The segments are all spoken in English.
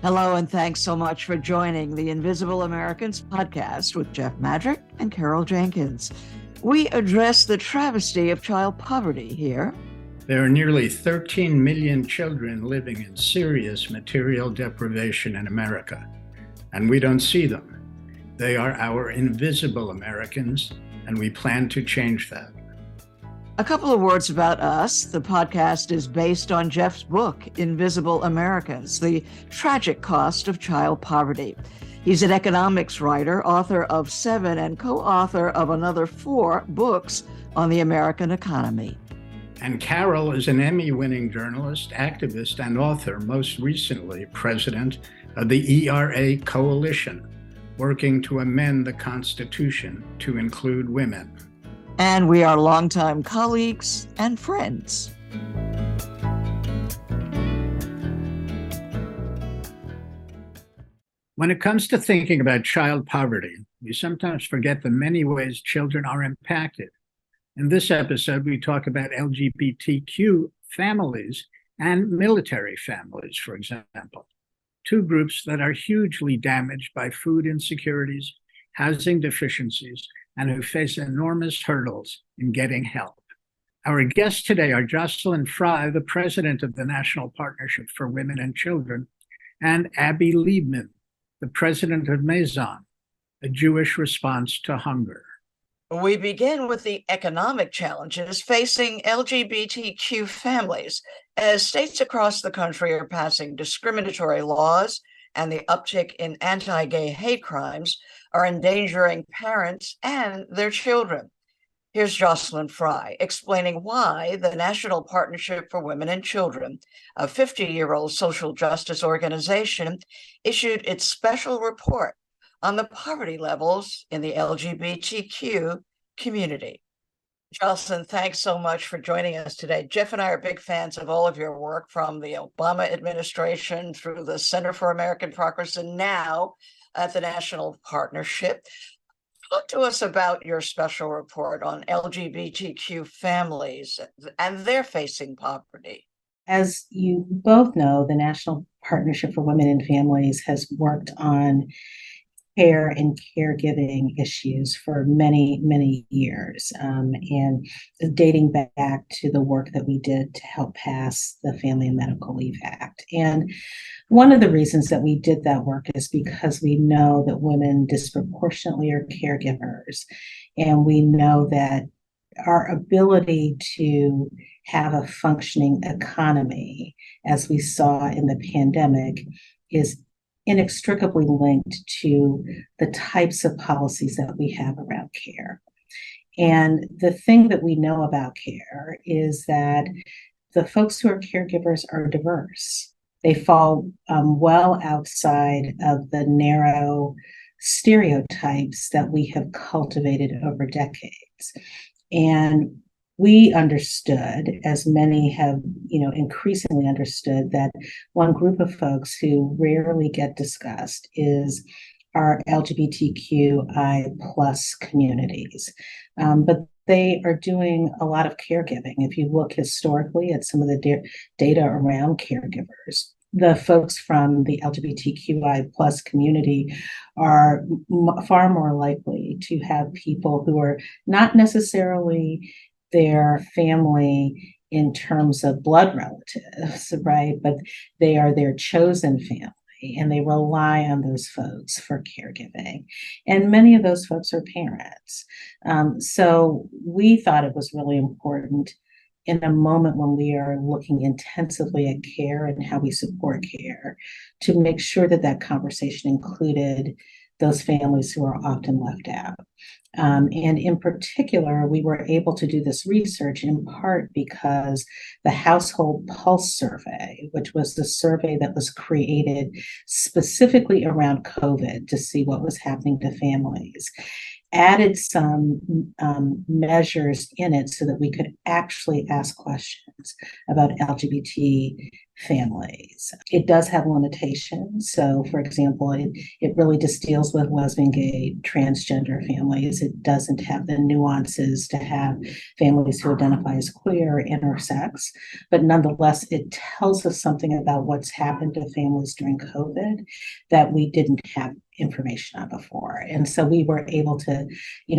Hello, and thanks so much for joining the Invisible Americans podcast with Jeff Madrick and Carol Jenkins. We address the travesty of child poverty here. There are nearly 13 million children living in serious material deprivation in America, and we don't see them. They are our invisible Americans, and we plan to change that. A couple of words about us. The podcast is based on Jeff's book, Invisible Americans, The Tragic Cost of Child Poverty. He's an economics writer, author of 7, and co-author of another 4 books on the American economy. And Carol is an Emmy-winning journalist, activist, and author, most recently president of the ERA Coalition, working to amend the Constitution to include women. And we are longtime colleagues and friends. When it comes to thinking about child poverty, we sometimes forget the many ways children are impacted. In this episode, we talk about LGBTQ families and military families, for example, 2 groups that are hugely damaged by food insecurities, housing deficiencies, and who face enormous hurdles in getting help. Our guests today are Jocelyn Frye, the president of the National Partnership for Women and Children, and Abby Liebman, the president of Mazon, a Jewish response to hunger. We begin with the economic challenges facing LGBTQ families as states across the country are passing discriminatory laws and the uptick in anti-gay hate crimes are endangering parents and their children. Here's Jocelyn Frye explaining why the National Partnership for Women and Children, a 50-year-old social justice organization, issued its special report on the poverty levels in the LGBTQ community. Jocelyn, thanks so much for joining us today. Jeff and I are big fans of all of your work, from the Obama administration through the Center for American Progress and now at the National Partnership. Talk to us about your special report on LGBTQ families and their facing poverty. As you both know, the National Partnership for Women and Families has worked on care and caregiving issues for many, many years, and dating back to the work that we did to help pass the Family and Medical Leave Act. And one of the reasons that we did that work is because we know that women disproportionately are caregivers, and we know that our ability to have a functioning economy, as we saw in the pandemic, is inextricably linked to the types of policies that we have around care. And the thing that we know about care is that the folks who are caregivers are diverse. They fall well outside of the narrow stereotypes that we have cultivated over decades. And we understood, as many have, increasingly understood, that one group of folks who rarely get discussed is our LGBTQI plus communities. But they are doing a lot of caregiving. If you look historically at some of the data around caregivers, the folks from the LGBTQI plus community are far more likely to have people who are not necessarily their family in terms of blood relatives, right? But they are their chosen family, and they rely on those folks for caregiving. And many of those folks are parents. So we thought it was really important, in a moment when we are looking intensively at care and how we support care, to make sure that that conversation included those families who are often left out. And in particular, we were able to do this research in part because the Household Pulse Survey, which was the survey that was created specifically around COVID to see what was happening to families, added some measures in it so that we could actually ask questions about LGBT families. It does have limitations. So, for example, it really just deals with lesbian, gay, transgender families. It doesn't have the nuances to have families who identify as queer or intersex, but nonetheless, it tells us something about what's happened to families during COVID that we didn't have information on before. And so we were able to,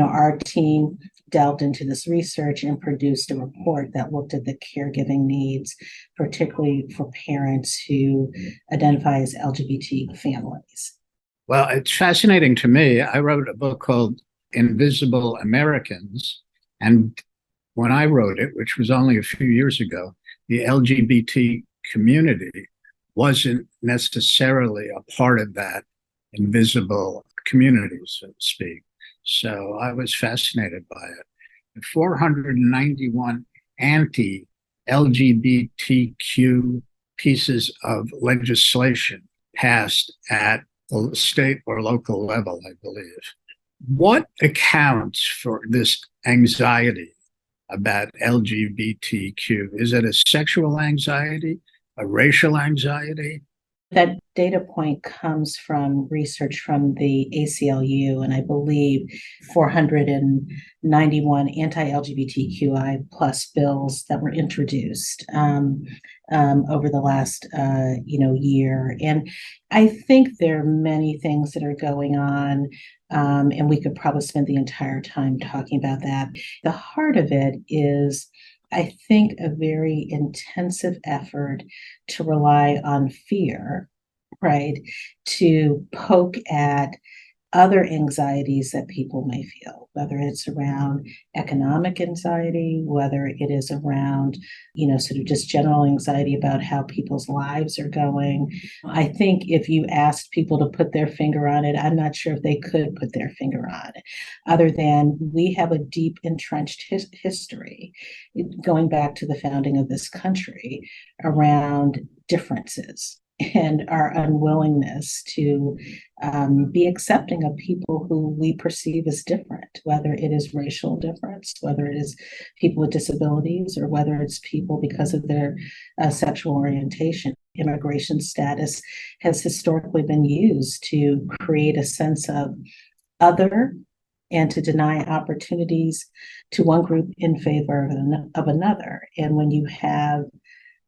our team delved into this research and produced a report that looked at the caregiving needs, particularly for parents who identify as LGBT families. Well, it's fascinating to me. I wrote a book called Invisible Americans. And when I wrote it, which was only a few years ago, the LGBT community wasn't necessarily a part of that invisible community, so to speak. So I was fascinated by it. The 491 anti-LGBTQ pieces of legislation passed at the state or local level, I believe. What accounts for this anxiety about LGBTQ? Is it a sexual anxiety, a racial anxiety? That data point comes from research from the ACLU, and I believe 491 anti-LGBTQI plus bills that were introduced over the last year. And I think there are many things that are going on, and we could probably spend the entire time talking about that. The heart of it is, I think, a very intensive effort to rely on fear, right, to poke at other anxieties that people may feel, whether it's around economic anxiety, whether it is around, sort of just general anxiety about how people's lives are going. I think if you asked people to put their finger on it, I'm not sure if they could put their finger on it, other than we have a deep entrenched history going back to the founding of this country around differences and our unwillingness to be accepting of people who we perceive as different, whether it is racial difference, whether it is people with disabilities, or whether it's people because of their sexual orientation. Immigration status has historically been used to create a sense of other and to deny opportunities to one group in favor of another. And when you have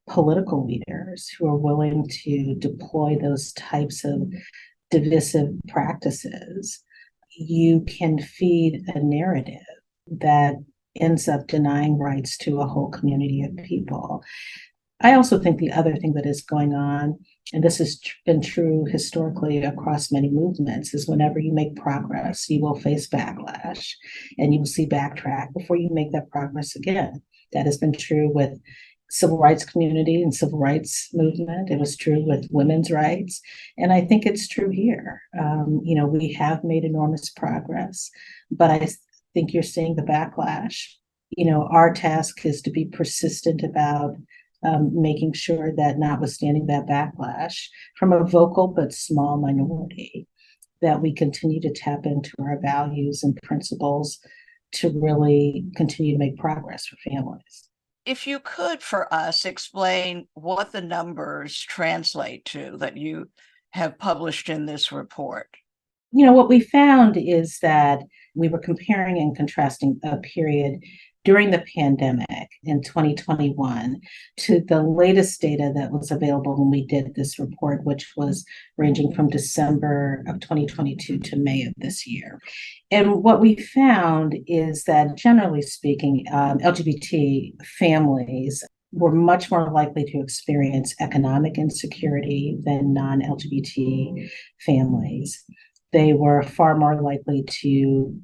political leaders who are willing to deploy those types of divisive practices, you can feed a narrative that ends up denying rights to a whole community of people. I also think the other thing that is going on, and this has been true historically across many movements, is whenever you make progress, you will face backlash and you will see backtrack before you make that progress again. That has been true with civil rights community and civil rights movement. It was true with women's rights. And I think it's true here. We have made enormous progress, but I think you're seeing the backlash. Our task is to be persistent about making sure that, notwithstanding that backlash from a vocal but small minority, that we continue to tap into our values and principles to really continue to make progress for families. If you could, for us, explain what the numbers translate to that you have published in this report. What we found is that we were comparing and contrasting a period during the pandemic in 2021 to the latest data that was available when we did this report, which was ranging from December of 2022 to May of this year. And what we found is that, generally speaking, LGBT families were much more likely to experience economic insecurity than non-LGBT families. They were far more likely to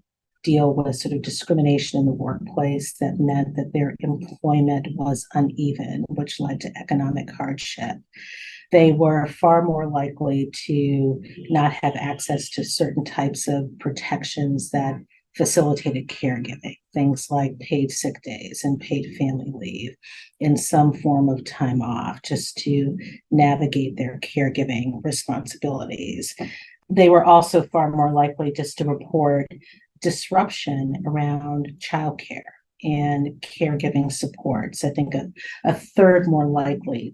deal with sort of discrimination in the workplace that meant that their employment was uneven, which led to economic hardship. They were far more likely to not have access to certain types of protections that facilitated caregiving, things like paid sick days and paid family leave in some form of time off just to navigate their caregiving responsibilities. They were also far more likely just to report disruption around childcare and caregiving supports. I think a third more likely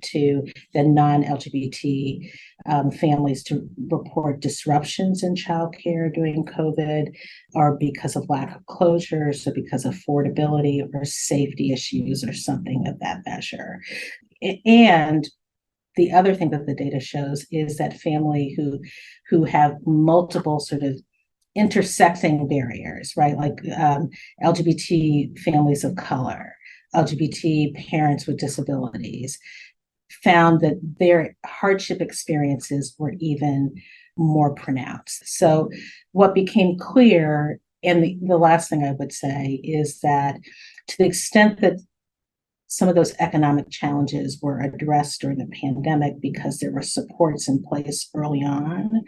than non-LGBT families to report disruptions in childcare during COVID are because of lack of closure, so because of affordability or safety issues or something of that measure. And the other thing that the data shows is that family who have multiple sort of intersecting barriers, right? Like LGBT families of color, LGBT parents with disabilities, found that their hardship experiences were even more pronounced. So what became clear, and the last thing I would say is that to the extent that some of those economic challenges were addressed during the pandemic because there were supports in place early on,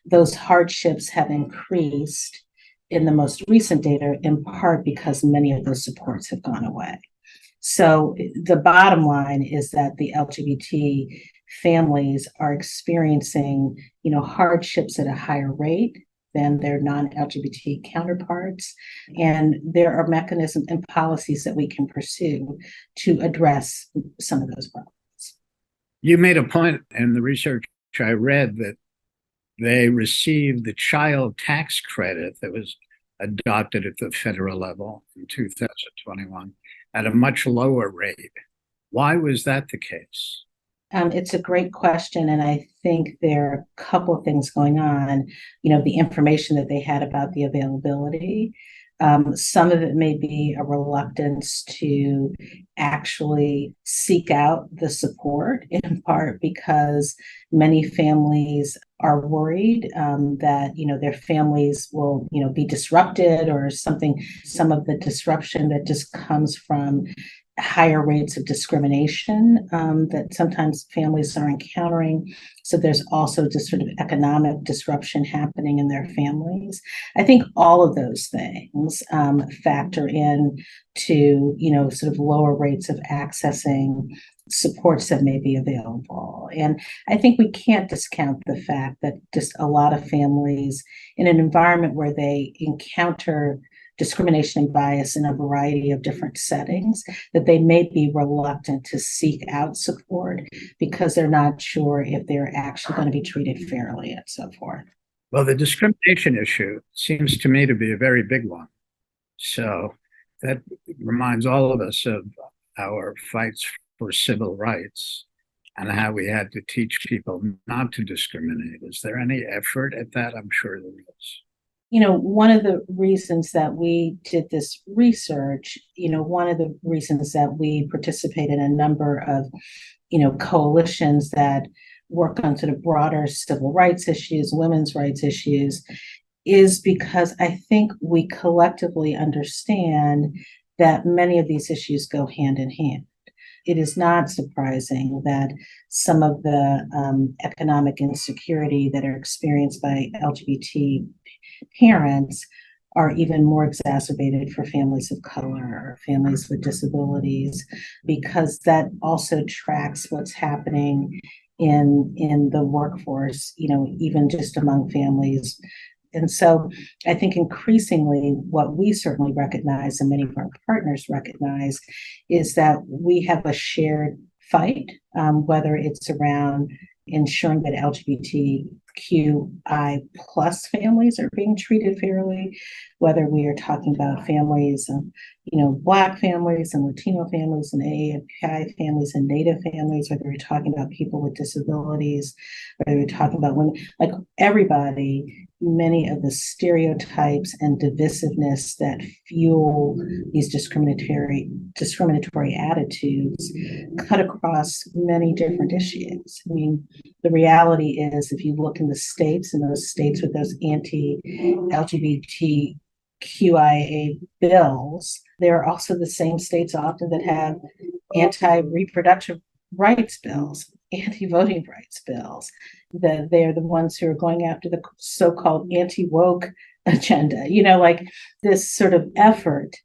those hardships have increased in the most recent data, in part because many of those supports have gone away. So the bottom line is that the LGBT families are experiencing, hardships at a higher rate than their non-LGBT counterparts. And there are mechanisms and policies that we can pursue to address some of those problems. You made a point in the research I read that they received the child tax credit that was adopted at the federal level in 2021 at a much lower rate. Why was that the case? It's a great question, and I think there are a couple of things going on. The information that they had about the availability. Some of it may be a reluctance to actually seek out the support, in part because many families are worried that their families will be disrupted or something. Some of the disruption that just comes from higher rates of discrimination that sometimes families are encountering. So there's also just sort of economic disruption happening in their families. I think all of those things factor in to, sort of lower rates of accessing supports that may be available. And I think we can't discount the fact that just a lot of families in an environment where they encounter discrimination and bias in a variety of different settings, that they may be reluctant to seek out support because they're not sure if they're actually going to be treated fairly and so forth. Well, the discrimination issue seems to me to be a very big one. So that reminds all of us of our fights for civil rights and how we had to teach people not to discriminate. Is there any effort at that? I'm sure there is. One of the reasons that we did this research, one of the reasons that we participate in a number of, coalitions that work on sort of broader civil rights issues, women's rights issues, is because I think we collectively understand that many of these issues go hand in hand. It is not surprising that some of the economic insecurity that are experienced by LGBT parents are even more exacerbated for families of color or families with disabilities, because that also tracks what's happening in the workforce, even just among families. And so I think increasingly what we certainly recognize and many of our partners recognize is that we have a shared fight, whether it's around ensuring that LGBTQI plus families are being treated fairly, whether we are talking about families, Black families and Latino families and AAPI families and Native families, whether we're talking about people with disabilities, whether we're talking about women, like everybody. Many of the stereotypes and divisiveness that fuel these discriminatory attitudes cut across many different issues. I mean, the reality is, if you look in the states, in those states with those anti-LGBTQIA bills, there are also the same states often that have anti-reproductive rights bills, anti-voting rights bills. They're the ones who are going after the so-called anti-woke agenda, like this sort of effort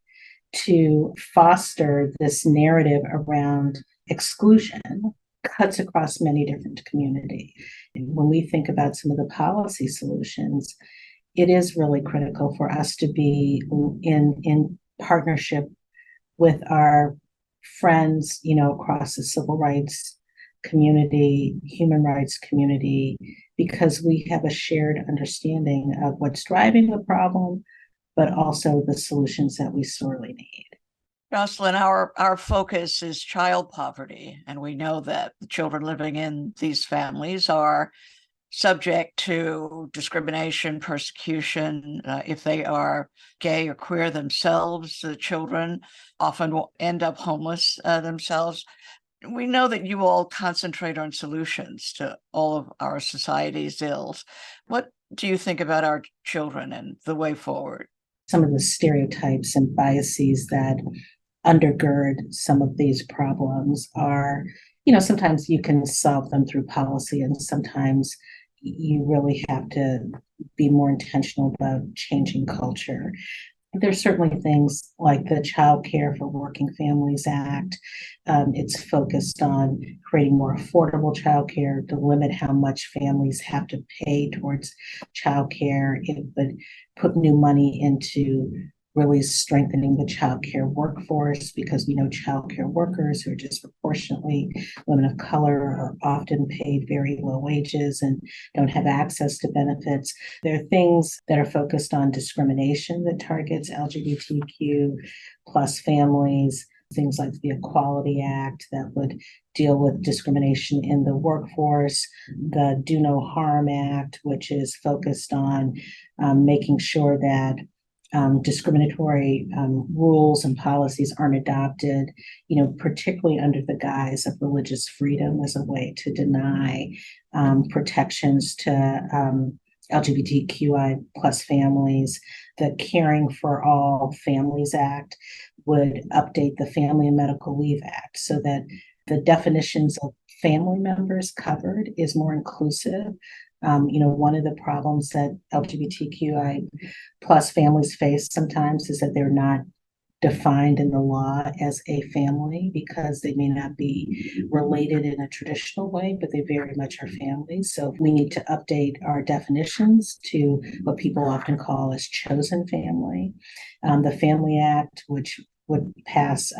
to foster this narrative around exclusion cuts across many different communities. When we think about some of the policy solutions, it is really critical for us to be in partnership with our friends, across the civil rights community, human rights community, because we have a shared understanding of what's driving the problem, but also the solutions that we sorely need. Jocelyn, our focus is child poverty, and we know that the children living in these families are subject to discrimination, persecution. If they are gay or queer themselves, the children often will end up homeless themselves. We know that you all concentrate on solutions to all of our society's ills. What do you think about our children and the way forward? Some of the stereotypes and biases that undergird some of these problems are, sometimes you can solve them through policy, and sometimes you really have to be more intentional about changing culture. There's certainly things like the Child Care for Working Families Act. It's focused on creating more affordable child care to limit how much families have to pay towards child care. It would put new money into really strengthening the child care workforce, because we know child care workers who are disproportionately women of color are often paid very low wages and don't have access to benefits. There are things that are focused on discrimination that targets LGBTQ plus families, things like the Equality Act that would deal with discrimination in the workforce, the Do No Harm Act, which is focused on making sure that discriminatory rules and policies aren't adopted, particularly under the guise of religious freedom as a way to deny protections to LGBTQI plus families. The Caring for All Families Act would update the Family and Medical Leave Act so that the definitions of family members covered is more inclusive. One of the problems that LGBTQI plus families face sometimes is that they're not defined in the law as a family, because they may not be related in a traditional way, but they very much are families. So we need to update our definitions to what people often call as chosen family. The Family Act, which would pass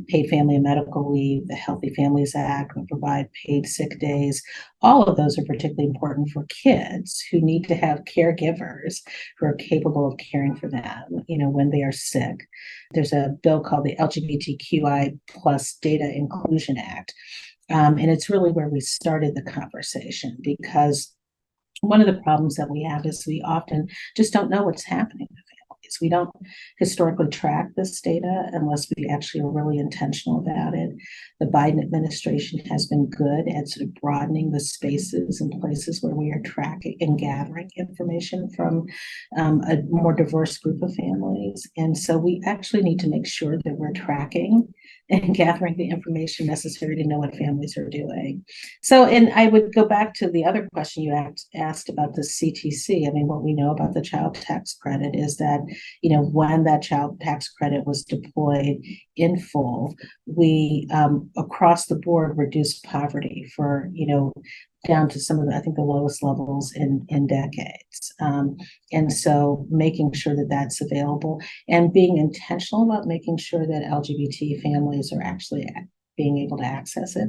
paid family and medical leave. The Healthy Families Act would provide paid sick days. All of those are particularly important for kids who need to have caregivers who are capable of caring for them, when they are sick. There's a bill called the LGBTQI plus Data Inclusion Act. And it's really where we started the conversation, because one of the problems that we have is we often just don't know what's happening. We don't historically track this data unless we actually are really intentional about it. The Biden administration has been good at sort of broadening the spaces and places where we are tracking and gathering information from a more diverse group of families. And so we actually need to make sure that we're tracking and gathering the information necessary to know what families are doing. So, and I would go back to the other question you asked about the CTC. I mean, what we know about the child tax credit is that, when that child tax credit was deployed in full, we across the board reduced poverty for, down to some of I think the lowest levels in decades. And so making sure that that's available and being intentional about making sure that LGBT families are actually being able to access it.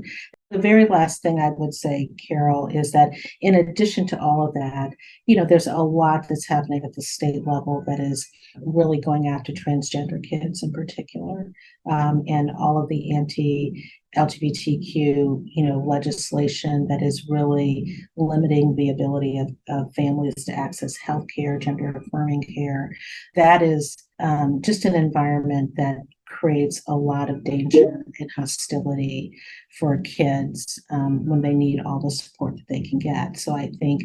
The very last thing I would say, Carol, is that in addition to all of that, there's a lot that's happening at the state level that is really going after transgender kids in particular, and all of the anti-LGBTQ, legislation that is really limiting the ability of families to access healthcare, gender affirming care. That is just an environment that creates a lot of danger and hostility for kids when they need all the support that they can get. So I think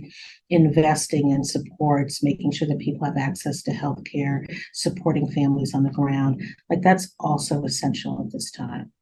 investing in supports, making sure that people have access to healthcare, supporting families on the ground, that's also essential at this time.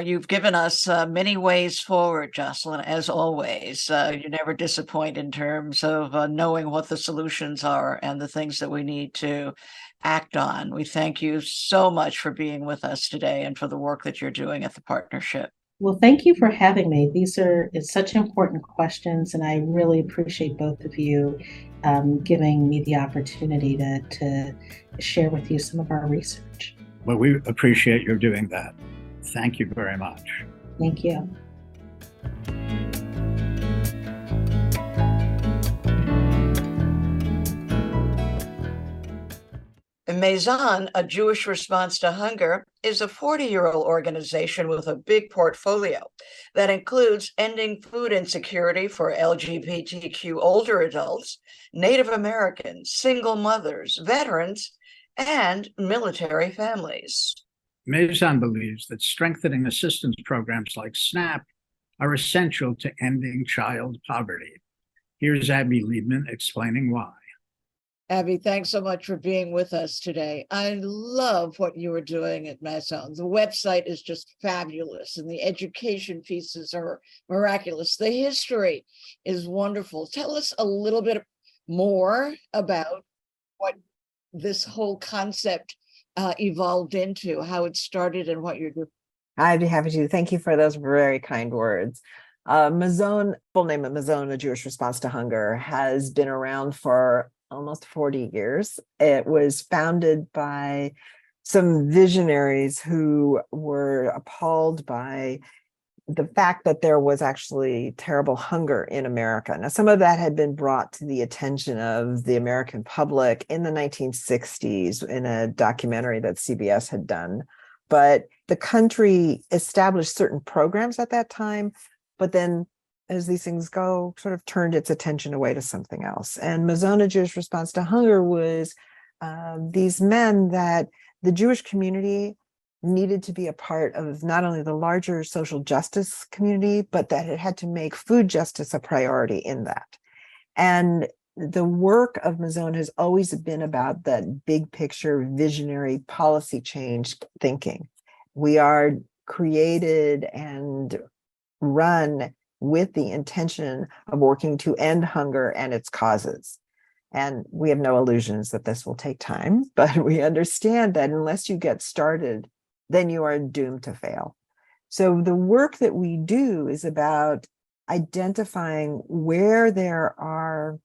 You've given us many ways forward, Jocelyn, as always. You never disappoint in terms of knowing what the solutions are and the things that we need to act on. We thank you so much for being with us today and for the work that you're doing at the partnership. Well, thank you for having me. It's such important questions, and I really appreciate both of you giving me the opportunity to share with you some of our research. Well, we appreciate your doing that. Thank you very much. Thank you. Mazon, a Jewish response to hunger, is a 40-year-old organization with a big portfolio that includes ending food insecurity for LGBTQ older adults, Native Americans, single mothers, veterans, and military families. Mazon believes that strengthening assistance programs like SNAP are essential to ending child poverty. Here's Abby Liebman explaining why. Abby, thanks so much for being with us today. I love what you are doing at Mazon. The website is just fabulous, and the education pieces are miraculous. The history is wonderful. Tell us a little bit more about what this whole concept evolved into, how it started, and what you're doing. I'd be happy to. Thank you for those very kind words. Mazon, full name of Mazon, a Jewish response to hunger, has been around for almost 40 years. It was founded by some visionaries who were appalled by the fact that there was actually terrible hunger in America. Now, some of that had been brought to the attention of the American public in the 1960s in a documentary that CBS had done. But the country established certain programs at that time, but then as these things go, sort of turned its attention away to something else. And Mazon, a Jewish response to hunger, was these men that the Jewish community needed to be a part of not only the larger social justice community, but that it had to make food justice a priority in that. And the work of Mazon has always been about that big picture, visionary policy change thinking. We are created and run with the intention of working to end hunger and its causes. And we have no illusions that this will take time, but we understand that unless you get started, then you are doomed to fail. So the work that we do is about identifying where there are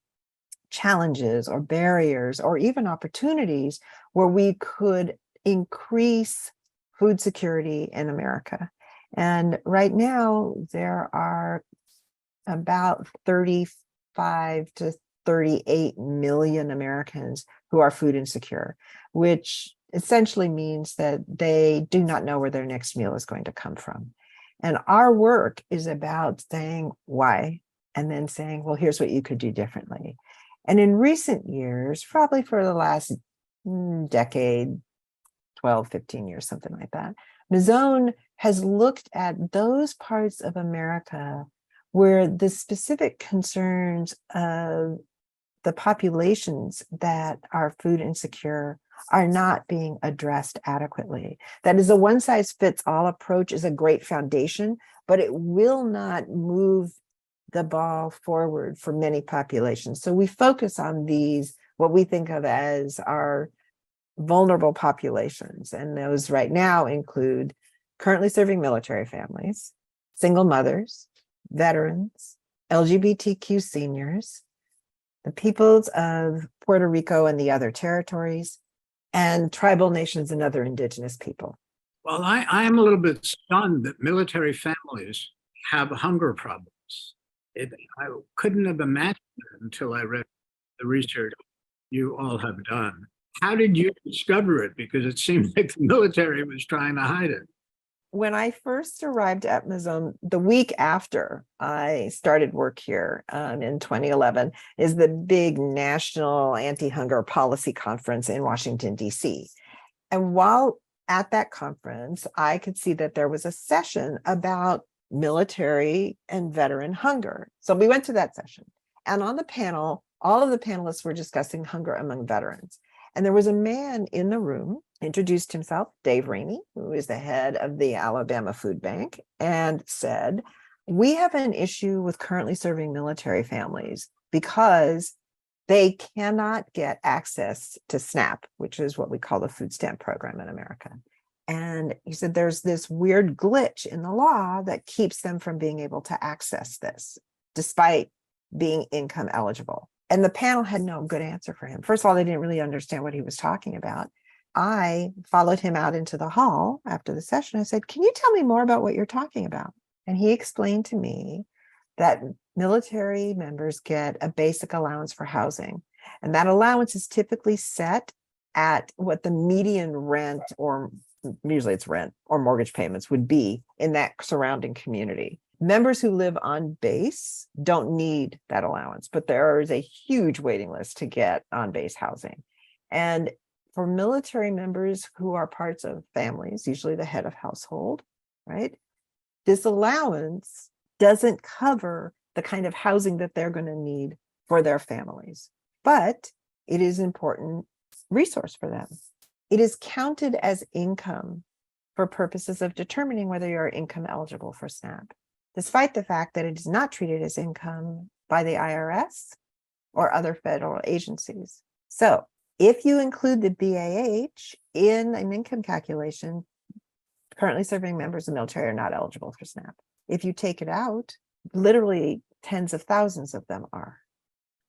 challenges or barriers or even opportunities where we could increase food security in America. And right now, there are about 35 to 38 million Americans who are food insecure, which essentially means that they do not know where their next meal is going to come from. And our work is about saying why, and then saying, well, here's what you could do differently. And in recent years, probably for the last decade, 12, 15 years, something like that, Mazon has looked at those parts of America where the specific concerns of the populations that are food insecure are not being addressed adequately. That is, a one-size-fits-all approach is a great foundation, but it will not move the ball forward for many populations. So we focus on these, what we think of as our vulnerable populations. And those right now include currently serving military families, single mothers, veterans, LGBTQ seniors, the peoples of Puerto Rico and the other territories, and tribal nations and other indigenous people. Well, I am a little bit stunned that military families have hunger problems. I couldn't have imagined it until I read the research you all have done. How did you discover it? Because it seemed like the military was trying to hide it. When I first arrived at Mazon, the week after I started work here in 2011, is the big national anti-hunger policy conference in Washington, D.C. And while at that conference, I could see that there was a session about military and veteran hunger. So we went to that session. And on the panel, all of the panelists were discussing hunger among veterans. And there was a man in the room, introduced himself, Dave Rainey, who is the head of the Alabama Food Bank, and said, we have an issue with currently serving military families because they cannot get access to SNAP, which is what we call the food stamp program in America. And he said there's this weird glitch in the law that keeps them from being able to access this, despite being income eligible. And the panel had no good answer for him. First of all, they didn't really understand what he was talking about. I followed him out into the hall after the session. I said, can you tell me more about what you're talking about? And he explained to me that military members get a basic allowance for housing. And that allowance is typically set at what the median rent, or usually it's rent or mortgage payments, would be in that surrounding community. Members who live on base don't need that allowance, but there is a huge waiting list to get on base housing. And for military members who are parts of families, usually the head of household, right? This allowance doesn't cover the kind of housing that they're going to need for their families, but it is an important resource for them. It is counted as income for purposes of determining whether you're income eligible for SNAP, despite the fact that it is not treated as income by the IRS or other federal agencies. So if you include the BAH in an income calculation, currently serving members of the military are not eligible for SNAP. If you take it out, literally tens of thousands of them are.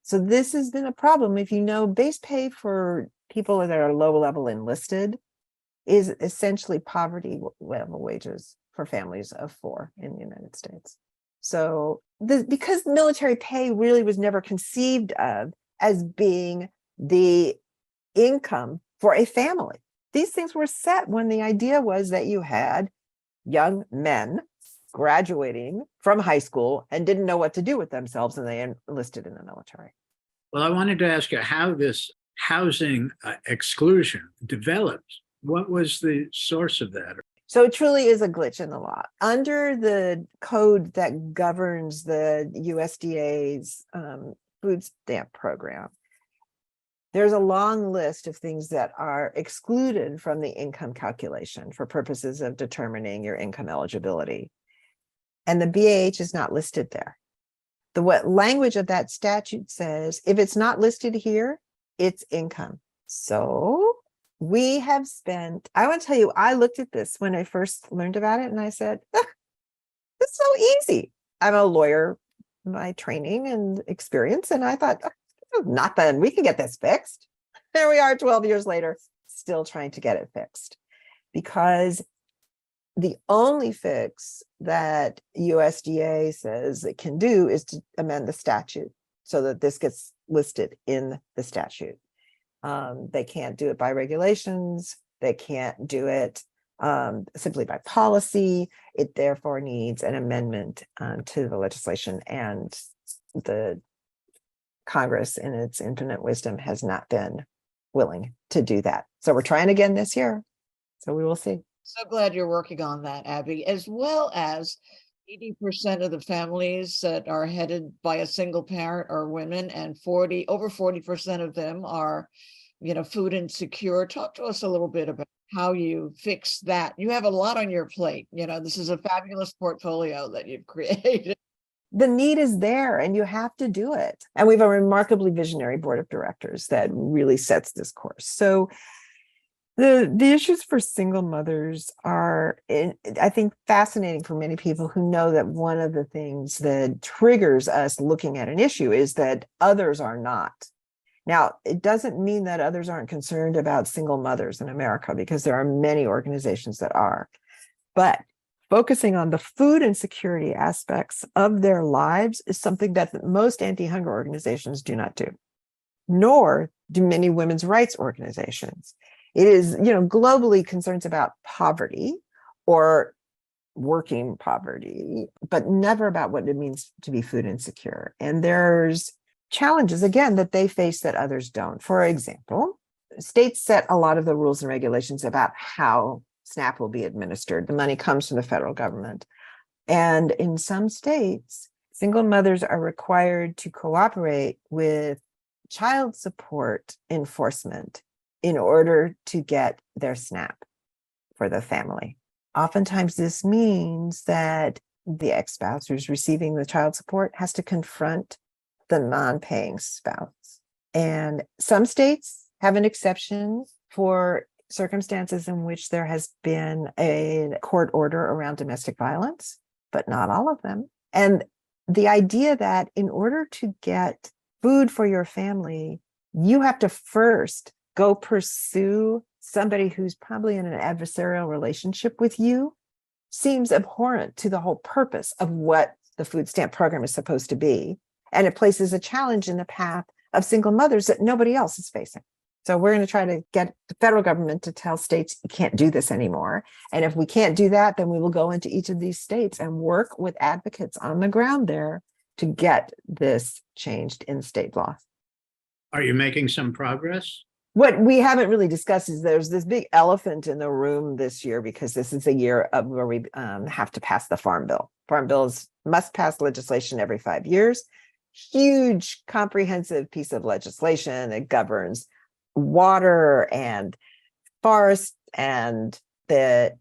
So this has been a problem. If you know, base pay for people that are low level enlisted is essentially poverty level wages for families of 4 in the United States. So because military pay really was never conceived of as being the income for a family. These things were set when the idea was that you had young men graduating from high school and didn't know what to do with themselves, and they enlisted in the military. Well, I wanted to ask you how this housing exclusion developed. What was the source of that? So it truly is a glitch in the law. Under the code that governs the USDA's food stamp program, there's a long list of things that are excluded from the income calculation for purposes of determining your income eligibility. And the BAH is not listed there. The what language of that statute says, if it's not listed here, it's income. So we have spent, I want to tell you, I looked at this when I first learned about it and I said, it's so easy. I'm a lawyer by training and experience. And I thought, not then, we can get this fixed. There we are 12 years later, still trying to get it fixed. Because the only fix that USDA says it can do is to amend the statute so that this gets listed in the statute. They can't do it by regulations. They can't do it simply by policy. It therefore needs an amendment to the legislation, and the Congress, in its infinite wisdom, has not been willing to do that. So we're trying again this year. So we will see. So glad you're working on that, Abby, as well as 80% of the families that are headed by a single parent are women, and over 40% of them are, food insecure. Talk to us a little bit about how you fix that. You have a lot on your plate. This is a fabulous portfolio that you've created. The need is there and you have to do it. And we have a remarkably visionary board of directors that really sets this course. So the issues for single mothers are, I think, fascinating for many people who know that one of the things that triggers us looking at an issue is that others are not. Now, it doesn't mean that others aren't concerned about single mothers in America, because there are many organizations that are. But focusing on the food insecurity aspects of their lives is something that most anti-hunger organizations do not do, nor do many women's rights organizations. It is, globally concerns about poverty or working poverty, but never about what it means to be food insecure. And there's challenges, again, that they face that others don't. For example, states set a lot of the rules and regulations about how SNAP will be administered. The money comes from the federal government. And in some states, single mothers are required to cooperate with child support enforcement in order to get their SNAP for the family. Oftentimes, this means that the ex-spouse who's receiving the child support has to confront the non-paying spouse. And some states have an exception for circumstances in which there has been a court order around domestic violence, but not all of them. And the idea that in order to get food for your family, you have to first go pursue somebody who's probably in an adversarial relationship with you seems abhorrent to the whole purpose of what the food stamp program is supposed to be. And it places a challenge in the path of single mothers that nobody else is facing. So we're going to try to get the federal government to tell states you can't do this anymore. And if we can't do that, then we will go into each of these states and work with advocates on the ground there to get this changed in state law. Are you making some progress? What we haven't really discussed is there's this big elephant in the room this year, because this is a year of where we have to pass the Farm Bill. Farm bills must pass legislation every 5 years. Huge, comprehensive piece of legislation that governs water and forest and the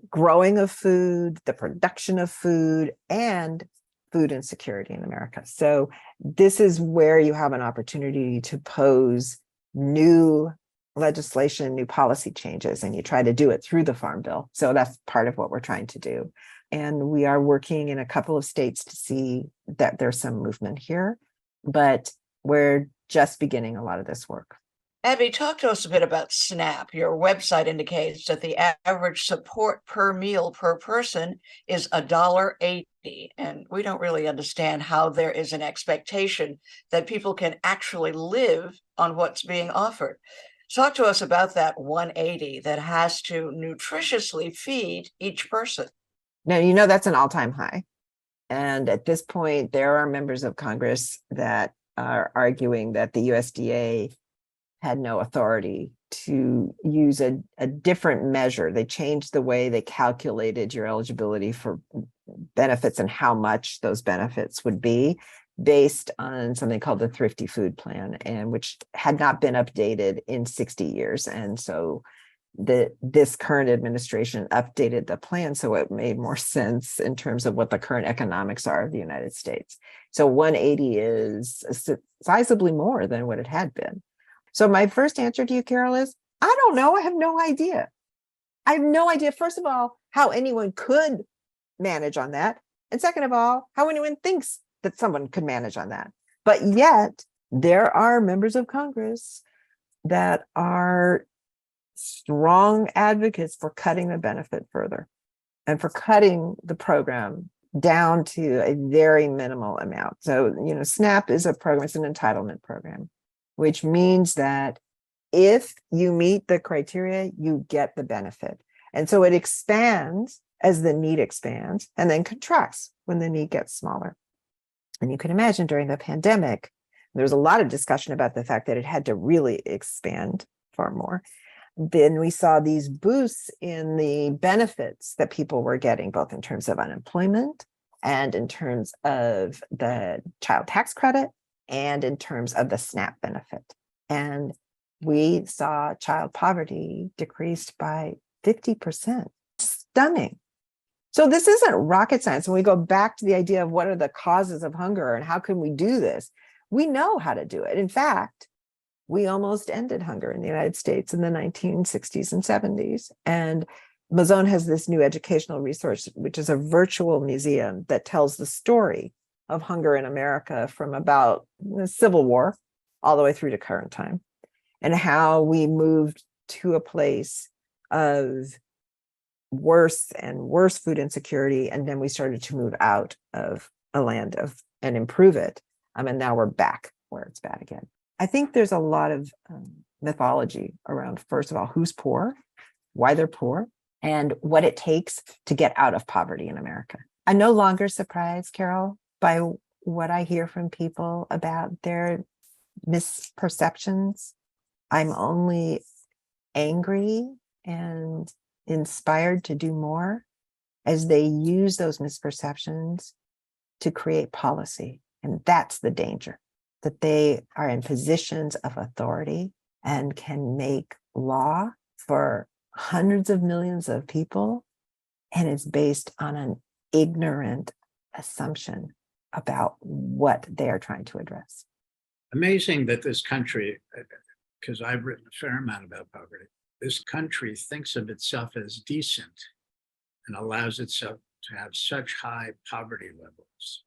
growing of food, the production of food, and food insecurity in America. So this is where you have an opportunity to pose new legislation, new policy changes, and you try to do it through the Farm Bill. So that's part of what we're trying to do. And we are working in a couple of states to see that there's some movement here, but we're just beginning a lot of this work. Abby, talk to us a bit about SNAP. Your website indicates that the average support per meal per person is $1.80, and we don't really understand how there is an expectation that people can actually live on what's being offered. Talk to us about that $1.80 that has to nutritiously feed each person. Now, you know, that's an all-time high. And at this point, there are members of Congress that are arguing that the USDA had no authority to use a different measure. They changed the way they calculated your eligibility for benefits and how much those benefits would be based on something called the Thrifty Food Plan, and which had not been updated in 60 years. And so this current administration updated the plan so it made more sense in terms of what the current economics are of the United States. So 180 is sizably more than what it had been. So my first answer to you, Carol, is I don't know. I have no idea. I have no idea, first of all, how anyone could manage on that. And second of all, how anyone thinks that someone could manage on that. But yet there are members of Congress that are strong advocates for cutting the benefit further and for cutting the program down to a very minimal amount. So, you know, SNAP is a program, it's an entitlement program, which means that if you meet the criteria, you get the benefit. And so it expands as the need expands and then contracts when the need gets smaller. And you can imagine during the pandemic, there was a lot of discussion about the fact that it had to really expand far more. Then we saw these boosts in the benefits that people were getting, both in terms of unemployment and in terms of the child tax credit and in terms of the SNAP benefit. And we saw child poverty decreased by 50%. Stunning. So this isn't rocket science. When we go back to the idea of what are the causes of hunger and how can we do this, we know how to do it. In fact, we almost ended hunger in the United States in the 1960s and 70s. And Mazon has this new educational resource, which is a virtual museum that tells the story of hunger in America from about the Civil War all the way through to current time, and how we moved to a place of worse and worse food insecurity. And then we started to move out of a land of and improve it. And now we're back where it's bad again. I think there's a lot of mythology around, first of all, who's poor, why they're poor, and what it takes to get out of poverty in America. I'm no longer surprised, Carol, by what I hear from people about their misperceptions. I'm only angry and inspired to do more as they use those misperceptions to create policy. And that's the danger, that they are in positions of authority and can make law for hundreds of millions of people. And it's based on an ignorant assumption about what they are trying to address. Amazing that this country, because I've written a fair amount about poverty, this country thinks of itself as decent and allows itself to have such high poverty levels.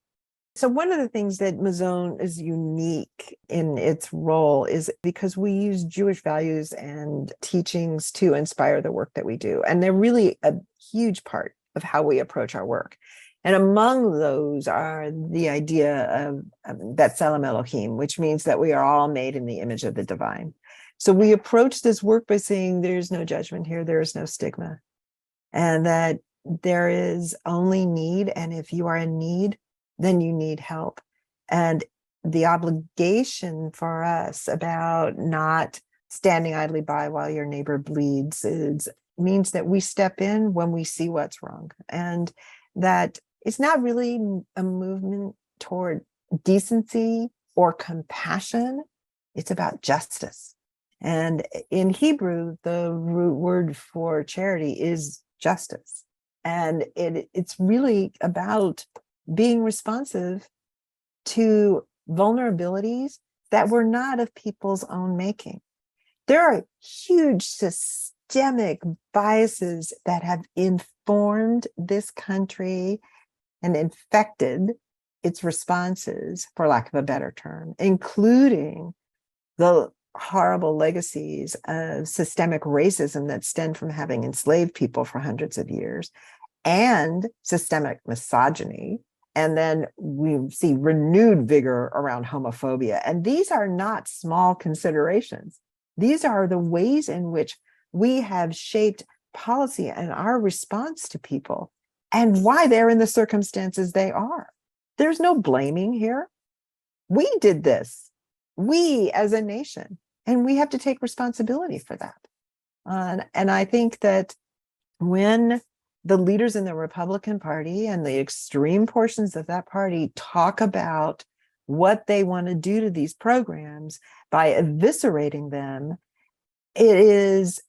So one of the things that Mazon is unique in its role is because we use Jewish values and teachings to inspire the work that we do. And they're really a huge part of how we approach our work. And among those are the idea of B'Tselem Elohim, which means that we are all made in the image of the divine. So we approach this work by saying there's no judgment here, there is no stigma, and that there is only need. And if you are in need, then you need help. And the obligation for us about not standing idly by while your neighbor bleeds means that we step in when we see what's wrong. And that it's not really a movement toward decency or compassion. It's about justice. And in Hebrew, the root word for charity is justice. And it's really about being responsive to vulnerabilities that were not of people's own making. There are huge systemic biases that have informed this country and infected its responses, for lack of a better term, including the horrible legacies of systemic racism that stem from having enslaved people for hundreds of years, and systemic misogyny. And then we see renewed vigor around homophobia. And these are not small considerations. These are the ways in which we have shaped policy and our response to people and why they're in the circumstances they are. There's no blaming here. We did this, we as a nation, and we have to take responsibility for that. And I think that when the leaders in the Republican Party and the extreme portions of that party talk about what they want to do to these programs by eviscerating them, it is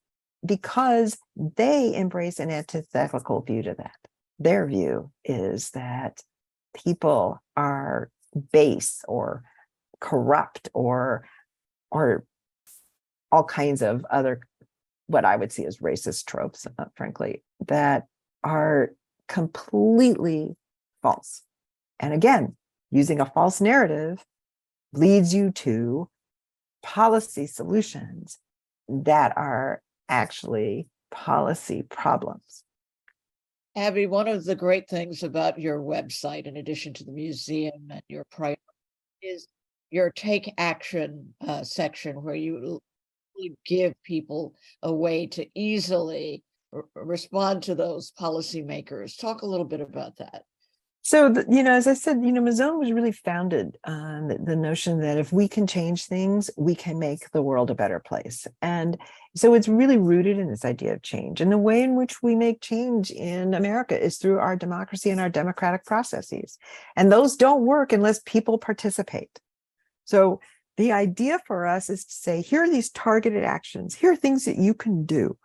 because they embrace an antithetical view to that. Their view is that people are base or corrupt or all kinds of other, what I would see as racist tropes, frankly, that are completely false. And again, using a false narrative leads you to policy solutions that are actually policy problems. Abby, one of the great things about your website, in addition to the museum and your priority, is your take action section, where you give people a way to easily respond to those policymakers. Talk a little bit about that. So, as I said, Mazon was really founded on the notion that if we can change things, we can make the world a better place. And so it's really rooted in this idea of change. And the way in which we make change in America is through our democracy and our democratic processes. And those don't work unless people participate. So the idea for us is to say, here are these targeted actions. Here are things that you can do.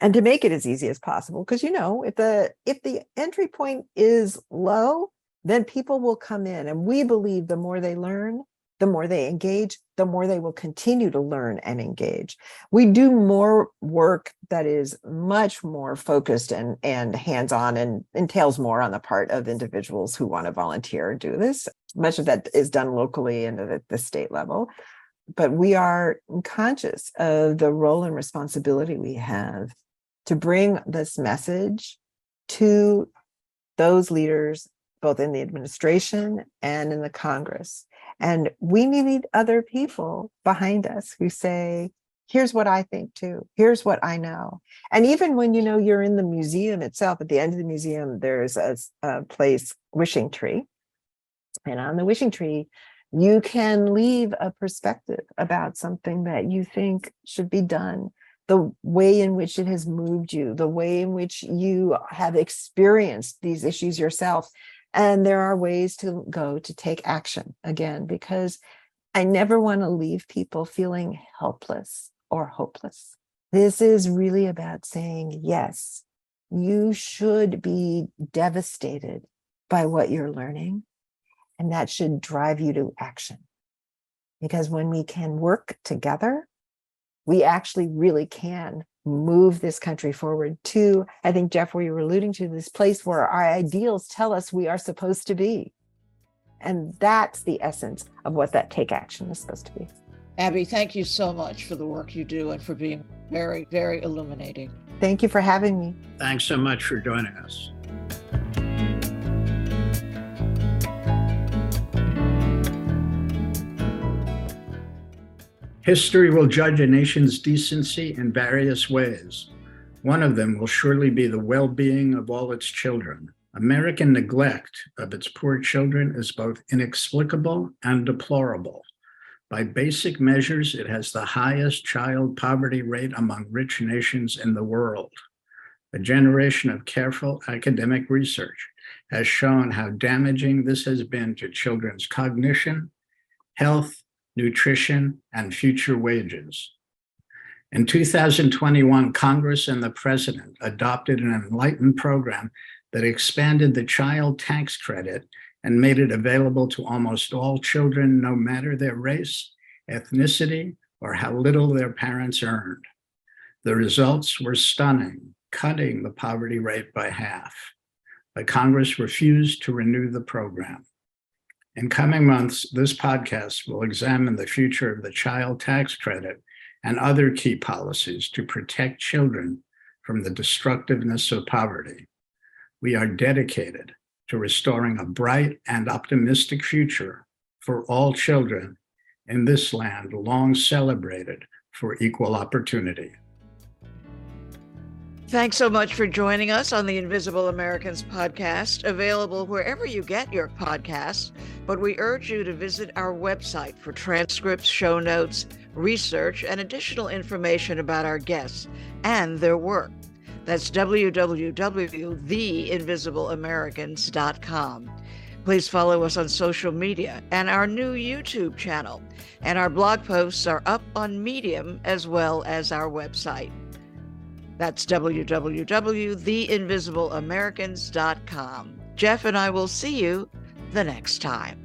And to make it as easy as possible, because if the entry point is low, then people will come in. And we believe the more they learn, the more they engage, the more they will continue to learn and engage. We do more work that is much more focused and hands-on and entails more on the part of individuals who want to volunteer and do this. Much of that is done locally and at the state level. But we are conscious of the role and responsibility we have to bring this message to those leaders, both in the administration and in the Congress. And we need other people behind us who say, here's what I think too. Here's what I know. And even when, you're in the museum itself, at the end of the museum, there's a place, Wishing Tree. And on the Wishing Tree, you can leave a perspective about something that you think should be done, the way in which it has moved you, the way in which you have experienced these issues yourself. And there are ways to go to take action, again, because I never want to leave people feeling helpless or hopeless. This is really about saying, yes, you should be devastated by what you're learning, and that should drive you to action. Because when we can work together, we actually really can move this country forward to, I think, Jeff, where you were alluding to, this place where our ideals tell us we are supposed to be. And that's the essence of what that take action is supposed to be. Abby, thank you so much for the work you do and for being very, very illuminating. Thank you for having me. Thanks so much for joining us. History will judge a nation's decency in various ways. One of them will surely be the well-being of all its children. American neglect of its poor children is both inexplicable and deplorable. By basic measures, it has the highest child poverty rate among rich nations in the world. A generation of careful academic research has shown how damaging this has been to children's cognition, health, nutrition, and future wages. In 2021, Congress and the President adopted an enlightened program that expanded the child tax credit and made it available to almost all children, no matter their race, ethnicity, or how little their parents earned. The results were stunning, cutting the poverty rate by half. But Congress refused to renew the program. In coming months, this podcast will examine the future of the child tax credit and other key policies to protect children from the destructiveness of poverty. We are dedicated to restoring a bright and optimistic future for all children in this land long celebrated for equal opportunity. Thanks so much for joining us on the Invisible Americans podcast, available wherever you get your podcasts. But we urge you to visit our website for transcripts, show notes, research, and additional information about our guests and their work. That's www.theinvisibleamericans.com. Please follow us on social media and our new YouTube channel. And our blog posts are up on Medium as well as our website. That's www.theinvisibleamericans.com. Jeff and I will see you the next time.